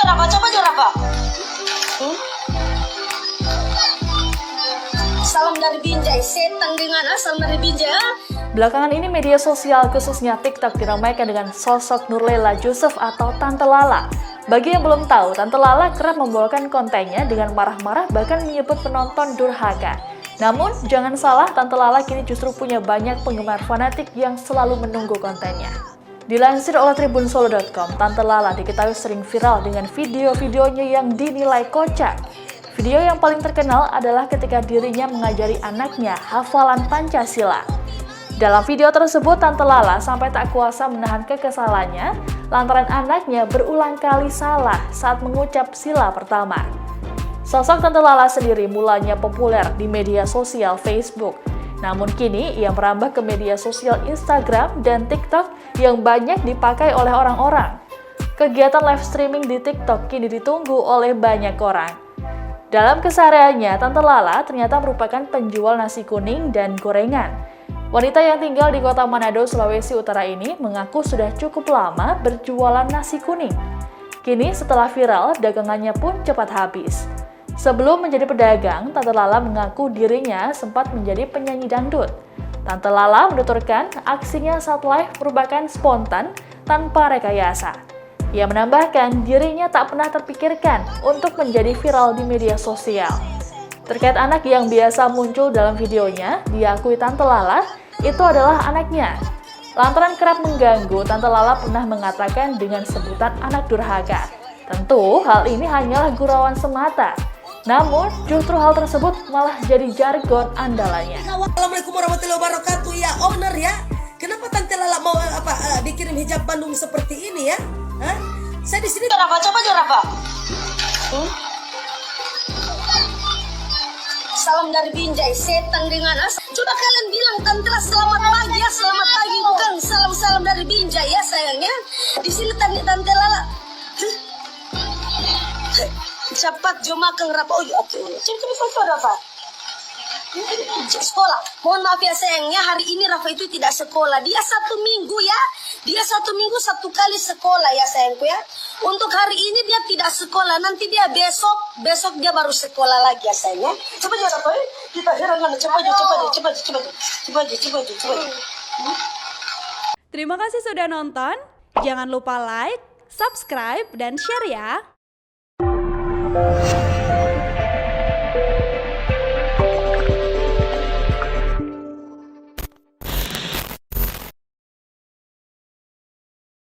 Rafa, coba aja Rafa. Salam dari Binjai, setan dengan asal dari Binjai. Belakangan ini media sosial khususnya TikTok diramaikan dengan sosok Nurlela Jusuf atau Tante Lala. Bagi yang belum tahu, Tante Lala kerap membawakan kontennya dengan marah-marah bahkan menyebut penonton durhaka. Namun, jangan salah, Tante Lala kini justru punya banyak penggemar fanatik yang selalu menunggu kontennya. Dilansir oleh tribunsolo.com, Tante Lala diketahui sering viral dengan video-videonya yang dinilai kocak. Video yang paling terkenal adalah ketika dirinya mengajari anaknya hafalan Pancasila. Dalam video tersebut, Tante Lala sampai tak kuasa menahan kekesalannya lantaran anaknya berulang kali salah saat mengucap sila pertama. Sosok Tante Lala sendiri mulanya populer di media sosial Facebook. Namun kini ia merambah ke media sosial Instagram dan TikTok yang banyak dipakai oleh orang-orang. Kegiatan live streaming di TikTok kini ditunggu oleh banyak orang. Dalam kesehariannya, Tante Lala ternyata merupakan penjual nasi kuning dan gorengan. Wanita yang tinggal di kota Manado, Sulawesi Utara ini mengaku sudah cukup lama berjualan nasi kuning. Kini setelah viral, dagangannya pun cepat habis. Sebelum menjadi pedagang, Tante Lala mengaku dirinya sempat menjadi penyanyi dangdut. Tante Lala menuturkan aksinya saat live merupakan spontan tanpa rekayasa. Ia menambahkan dirinya tak pernah terpikirkan untuk menjadi viral di media sosial. Terkait anak yang biasa muncul dalam videonya, diakui Tante Lala itu adalah anaknya. Lantaran kerap mengganggu, Tante Lala pernah mengatakan dengan sebutan anak durhaka. Tentu hal ini hanyalah gurauan semata. Namun, justru hal tersebut malah jadi jargon andalannya. Assalamualaikum warahmatullahi wabarakatuh ya owner ya. Kenapa Tante Lala mau dikirim hijab Bandung seperti ini ya? Hah? Saya di sini. Rafa, coba aja Rafa. Salam dari Binjai, setan dengan asal. Coba kalian bilang Tante Lala selamat pagi ya, selamat pagi, bukan salam-salam dari Binjai ya sayangnya. Di sini Tante Lala. Cepat jom makan Rafa. Oh iya, oke. Coba Rafa. Sekolah. Mohon maaf ya sayangnya, hari ini Rafa itu tidak sekolah. Dia 1 minggu ya. Dia 1 minggu 1 kali sekolah ya sayangku ya. Untuk hari ini dia tidak sekolah. Nanti dia besok dia baru sekolah lagi ya sayangnya. Coba aja Rafa. Kita heran mana. Coba aja. Terima kasih sudah nonton. Jangan lupa like, subscribe, dan share ya.